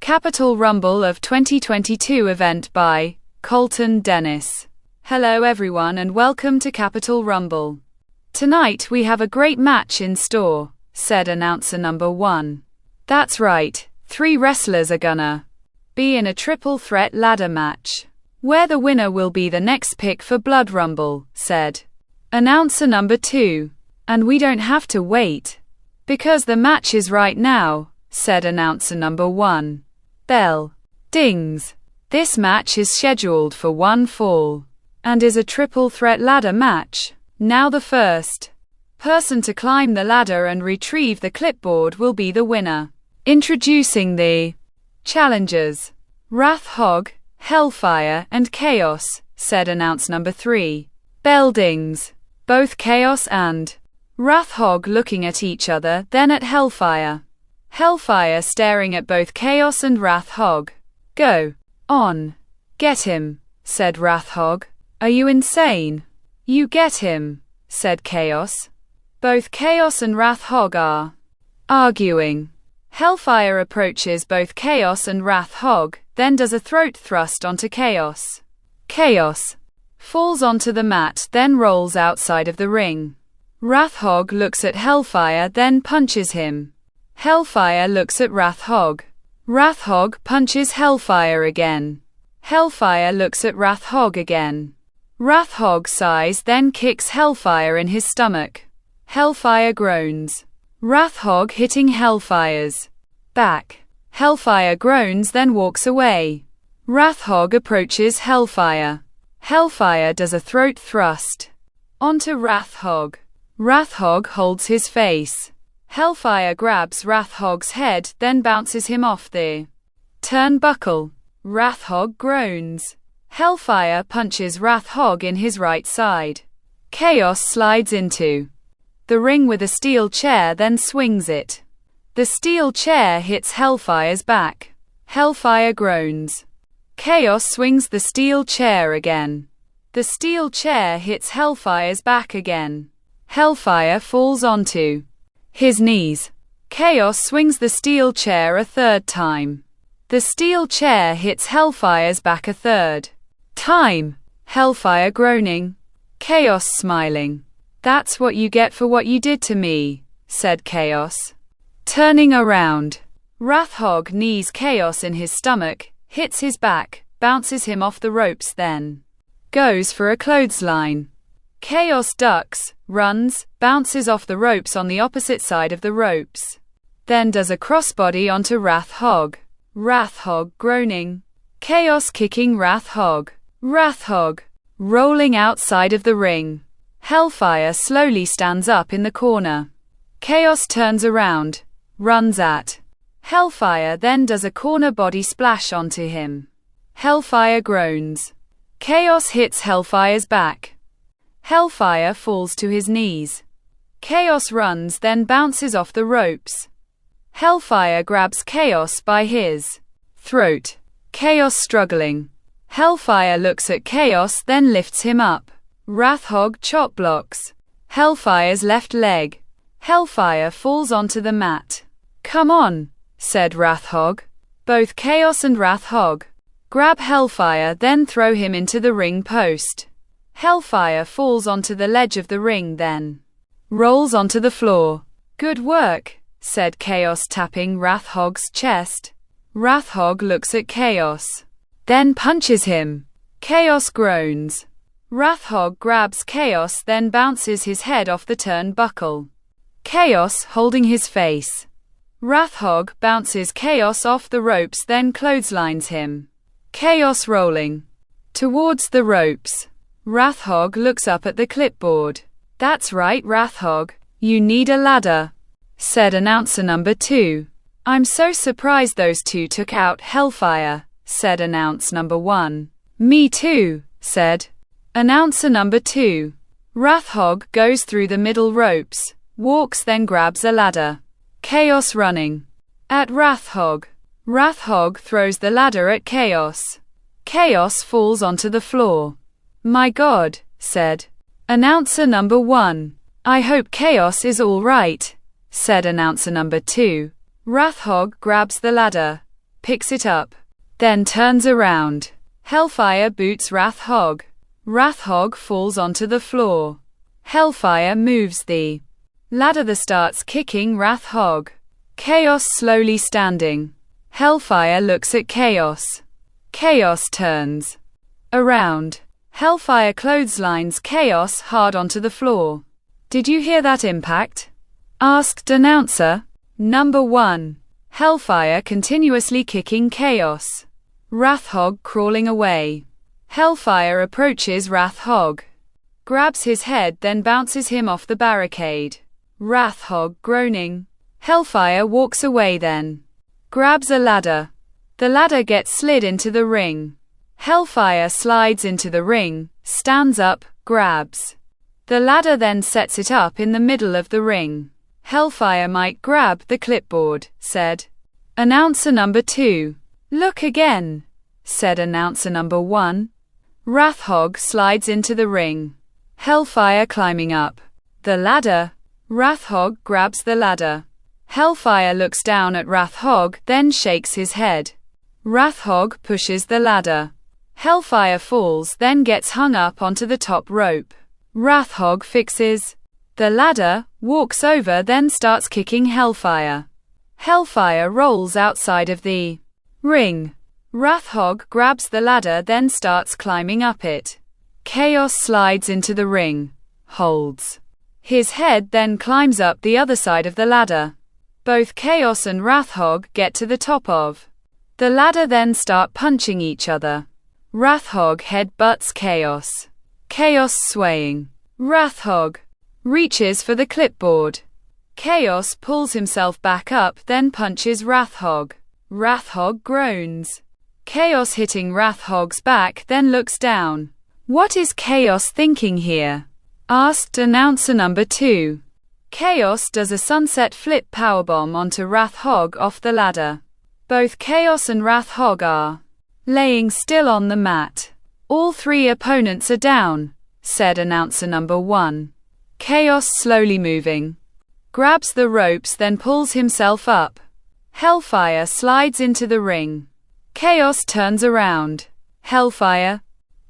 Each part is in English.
Capital Rumble of 2022 event by Colton Dennis. Hello everyone and welcome to Capital Rumble. Tonight we have a great match in store, said announcer number 1. That's right, 3 wrestlers are gonna be in a triple threat ladder match, where the winner will be the next pick for Blood Rumble, said announcer number 2. And we don't have to wait, because the match is right now, said announcer number 1. Bell dings. This match is scheduled for 1 fall, and is a triple threat ladder match. Now the first person to climb the ladder and retrieve the clipboard will be the winner. Introducing the challengers, Wrath Hog, Hellfire, and Chaos, said announce number 3. Bell dings. Both Chaos and Wrath Hog looking at each other, then at Hellfire. Hellfire staring at both Chaos and Wrath Hog. Go on. Get him, said Wrath Hog. Are you insane? You get him, said Chaos. Both Chaos and Wrath Hog are arguing. Hellfire approaches both Chaos and Wrath Hog, then does a throat thrust onto Chaos. Chaos falls onto the mat, then rolls outside of the ring. Wrath Hog looks at Hellfire, then punches him. Hellfire looks at Wrath Hog. Wrath Hog punches Hellfire again. Hellfire looks at Wrath Hog again. Wrath Hog sighs, then kicks Hellfire in his stomach. Hellfire groans. Wrath Hog hitting Hellfire's back. Hellfire groans, then walks away. Wrath Hog approaches Hellfire. Hellfire does a throat thrust onto Wrath Hog. Wrath Hog holds his face. Hellfire grabs Wrath Hog's head, then bounces him off the turnbuckle. Wrath Hog groans. Hellfire punches Wrath Hog in his right side. Chaos slides into the ring with a steel chair, then swings it. The steel chair hits Hellfire's back. Hellfire groans. Chaos swings the steel chair again. The steel chair hits Hellfire's back again. Hellfire falls onto his knees. Chaos swings the steel chair a third time. The steel chair hits Hellfire's back a third time. Hellfire groaning. Chaos smiling. That's what you get for what you did to me, said Chaos. Turning around. Wrath Hog knees Chaos in his stomach, hits his back, bounces him off the ropes, then goes for a clothesline. Chaos ducks, runs, bounces off the ropes on the opposite side of the ropes. Then does a crossbody onto Wrath Hog. Wrath Hog groaning. Chaos kicking Wrath Hog. Wrath Hog rolling outside of the ring. Hellfire slowly stands up in the corner. Chaos turns around, runs at Hellfire, then does a corner body splash onto him. Hellfire groans. Chaos hits Hellfire's back. Hellfire falls to his knees. Chaos runs, then bounces off the ropes. Hellfire grabs Chaos by his throat. Chaos struggling. Hellfire looks at Chaos, then lifts him up. Wrath Hog chop blocks Hellfire's left leg. Hellfire falls onto the mat. Come on, said Wrath Hog. Both Chaos and Wrath Hog grab Hellfire, then throw him into the ring post. Hellfire falls onto the ledge of the ring, then rolls onto the floor. Good work, said Chaos, tapping Wrath Hog's chest. Wrath Hog looks at Chaos, then punches him. Chaos groans. Wrath Hog grabs Chaos, then bounces his head off the turnbuckle. Chaos holding his face. Wrath Hog bounces Chaos off the ropes, then clotheslines him. Chaos rolling towards the ropes. Wrath Hog looks up at the clipboard. That's right, Wrath Hog, you need a ladder, said announcer number 2. I'm so surprised those two took out Hellfire, said announcer number 1. Me too, said announcer number 2. Wrath Hog goes through the middle ropes, walks, then grabs a ladder. Chaos running at Wrath Hog. Wrath Hog throws the ladder at Chaos. Chaos falls onto the floor. My God, said announcer number 1. I hope Chaos is all right, said announcer number 2. Wrath Hog grabs the ladder. picks it up, then turns around. Hellfire boots Wrath Hog. Wrath Hog falls onto the floor. Hellfire moves the ladder that starts kicking Wrath Hog. Chaos slowly standing. Hellfire looks at Chaos. Chaos turns around. Hellfire clotheslines Chaos hard onto the floor. Did you hear that impact? Asked announcer number 1. Hellfire continuously kicking Chaos. Wrath Hog crawling away. Hellfire approaches Wrath Hog. Grabs his head, then bounces him off the barricade. Wrath Hog groaning. Hellfire walks away, then grabs a ladder. The ladder gets slid into the ring. Hellfire slides into the ring, stands up, grabs the ladder, then sets it up in the middle of the ring. Hellfire might grab the clipboard, said announcer number 2. Look again, said announcer number 1. Wrath Hog slides into the ring. Hellfire climbing up the ladder. Wrath Hog grabs the ladder. Hellfire looks down at Wrath Hog, then shakes his head. Wrath Hog pushes the ladder. Hellfire falls, then gets hung up onto the top rope. Wrath Hog fixes the ladder, walks over, then starts kicking Hellfire. Hellfire rolls outside of the ring. Wrath Hog grabs the ladder, then starts climbing up it. Chaos slides into the ring, holds his head, then climbs up the other side of the ladder. Both Chaos and Wrath Hog get to the top of the ladder, then start punching each other. Wrath Hog head butts Chaos. Chaos swaying. Wrath Hog reaches for the clipboard. Chaos pulls himself back up, then punches Wrath Hog. Wrath Hog groans. Chaos hitting Wrath Hog's back, then looks down. What is Chaos thinking here? Asked announcer number 2. Chaos does a sunset flip powerbomb onto Wrath Hog off the ladder. Both Chaos and Wrath Hog are laying still on the mat. All 3 opponents are down, said announcer number 1. Chaos slowly moving. Grabs the ropes, then pulls himself up. Hellfire slides into the ring. Chaos turns around. Hellfire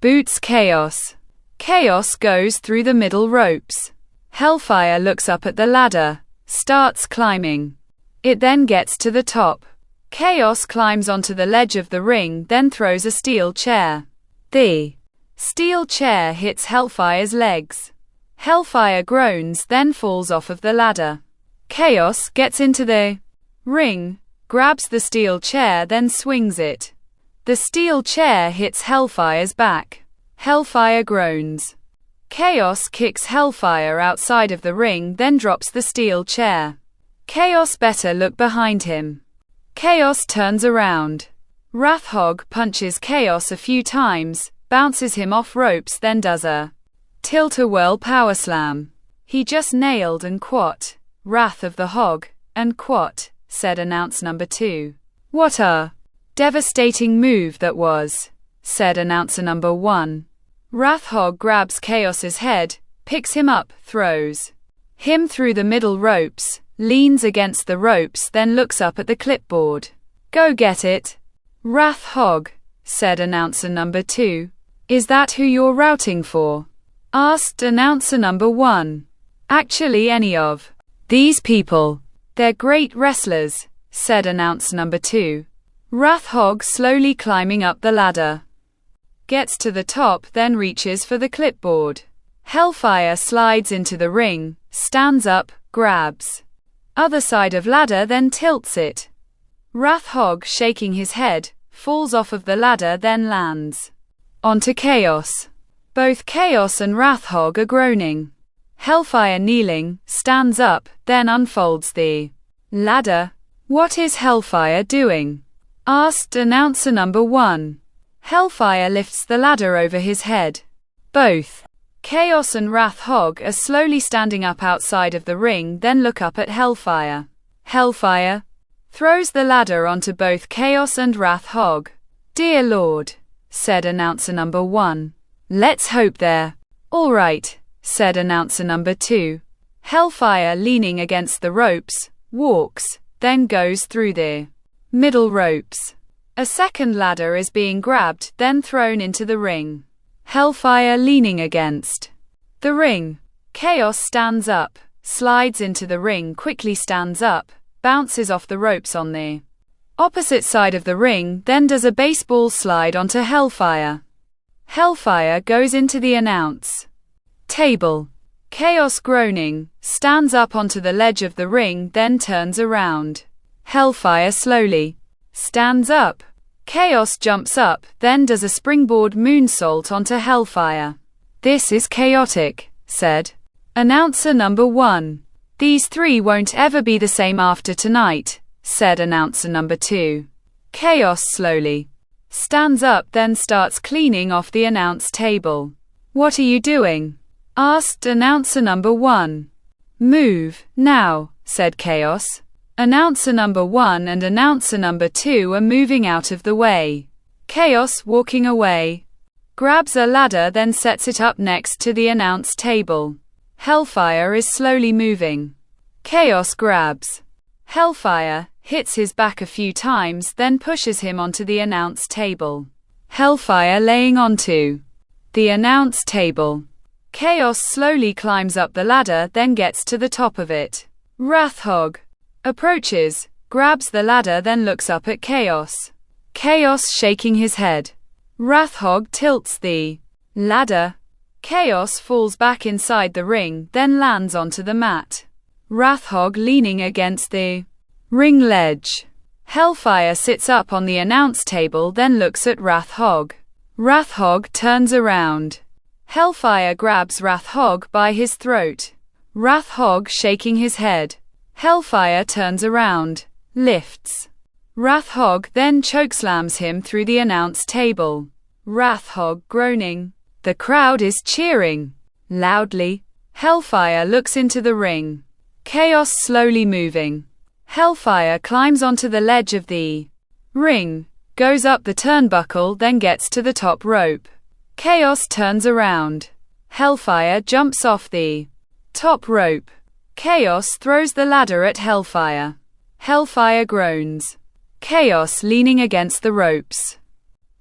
boots Chaos. Chaos goes through the middle ropes. Hellfire looks up at the ladder, starts climbing. It then gets to the top. Chaos climbs onto the ledge of the ring, then throws a steel chair. The steel chair hits Hellfire's legs. Hellfire groans, then falls off of the ladder. Chaos gets into the ring, grabs the steel chair, then swings it. The steel chair hits Hellfire's back. Hellfire groans. Chaos kicks Hellfire outside of the ring, then drops the steel chair. Chaos better look behind him. Chaos turns around. Wrath Hog punches Chaos a few times, bounces him off ropes, then does a tilt-a-whirl power slam. He just nailed and quat. Wrath of the Hog, and quat, said announce number 2. What a devastating move that was, said announcer number 1. Wrath Hog grabs Chaos's head, picks him up, throws him through the middle ropes, leans against the ropes, then looks up at the clipboard. Go get it, Wrath Hog, said announcer number 2. Is that who you're routing for? Asked announcer number 1. Actually, any of these people. They're great wrestlers, said announcer number 2. Wrath Hog slowly climbing up the ladder. Gets to the top, then reaches for the clipboard. Hellfire slides into the ring, stands up, grabs other side of ladder, then tilts it. Wrath Hog shaking his head, falls off of the ladder, then lands onto Chaos. Both Chaos and Wrath Hog are groaning. Hellfire kneeling, stands up, then unfolds the ladder. What is Hellfire doing? Asked announcer number 1. Hellfire lifts the ladder over his head. Both Chaos and Wrath Hog are slowly standing up outside of the ring, then look up at Hellfire. Hellfire throws the ladder onto both Chaos and Wrath Hog. Dear Lord, said announcer number 1. Let's hope they're all right, said announcer number 2. Hellfire leaning against the ropes, walks, then goes through the middle ropes. A second ladder is being grabbed, then thrown into the ring. Hellfire leaning against the ring. Chaos stands up, slides into the ring, quickly stands up, bounces off the ropes on the opposite side of the ring, then does a baseball slide onto Hellfire. Hellfire goes into the announce table. Chaos groaning, stands up onto the ledge of the ring, then turns around. Hellfire slowly stands up. Chaos jumps up, then does a springboard moonsault onto Hellfire. "This is chaotic," said announcer number 1. "These three won't ever be the same after tonight," said announcer number 2. Chaos slowly stands up, then starts cleaning off the announce table. "What are you doing?" asked announcer number 1. "Move, now," said Chaos. Announcer number 1 and announcer number 2 are moving out of the way. Chaos, walking away, grabs a ladder, then sets it up next to the announce table. Hellfire is slowly moving. Chaos grabs Hellfire, hits his back a few times, then pushes him onto the announce table. Hellfire laying onto the announce table. Chaos slowly climbs up the ladder, then gets to the top of it. Wrathhog approaches, grabs the ladder, then looks up at Chaos. Chaos shaking his head. Wrathhog tilts the ladder. Chaos falls back inside the ring, then lands onto the mat. Wrathhog leaning against the ring ledge. Hellfire sits up on the announce table, then looks at Wrathhog. Wrathhog turns around. Hellfire grabs Wrathhog by his throat. Wrathhog shaking his head. Hellfire turns around, lifts Wrathhog, then chokeslams him through the announce table. Wrathhog groaning. The crowd is cheering loudly. Hellfire looks into the ring. Chaos slowly moving. Hellfire climbs onto the ledge of the ring, goes up the turnbuckle, then gets to the top rope. Chaos turns around. Hellfire jumps off the top rope. Chaos throws the ladder at Hellfire. Hellfire groans. Chaos leaning against the ropes.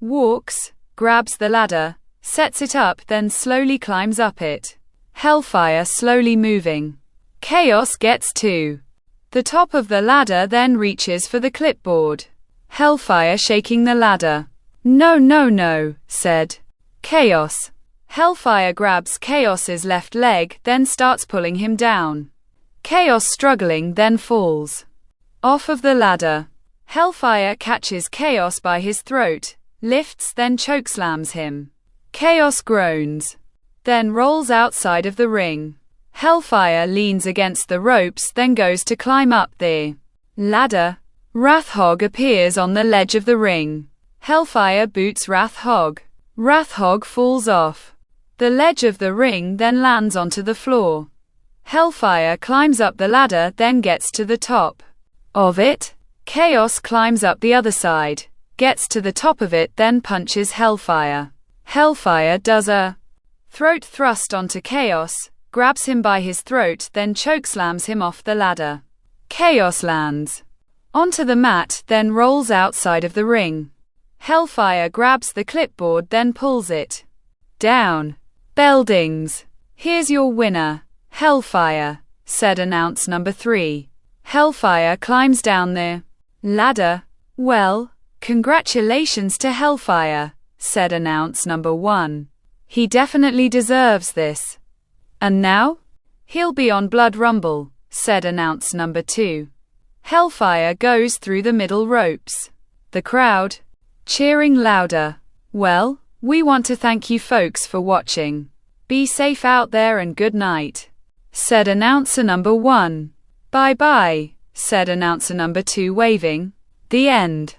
Walks, grabs the ladder, sets it up, then slowly climbs up it. Hellfire slowly moving. Chaos gets to the top of the ladder, then reaches for the clipboard. Hellfire shaking the ladder. "No, no, no," said Chaos. Hellfire grabs Chaos's left leg, then starts pulling him down. Chaos struggling, then falls off of the ladder. Hellfire catches Chaos by his throat, lifts, then chokeslams him. Chaos groans, then rolls outside of the ring. Hellfire leans against the ropes, then goes to climb up the ladder. Wrathhog appears on the ledge of the ring. Hellfire boots Wrathhog. Wrathhog falls off the ledge of the ring, then lands onto the floor. Hellfire climbs up the ladder, then gets to the top of it. Chaos climbs up the other side, gets to the top of it, then punches Hellfire. Hellfire does a throat thrust onto Chaos, grabs him by his throat, then chokeslams him off the ladder. Chaos lands onto the mat, then rolls outside of the ring. Hellfire grabs the clipboard, then pulls it down. Bell dings. "Here's your winner, Hellfire," said announce number 3. Hellfire climbs down the ladder. "Well, congratulations to Hellfire," said announce number 1. "He definitely deserves this. And now? He'll be on Blood Rumble," said announce number 2. Hellfire goes through the middle ropes. The crowd cheering louder. "Well, we want to thank you folks for watching. Be safe out there and good night," said announcer number 1. "Bye bye," said announcer number 2, waving. The end.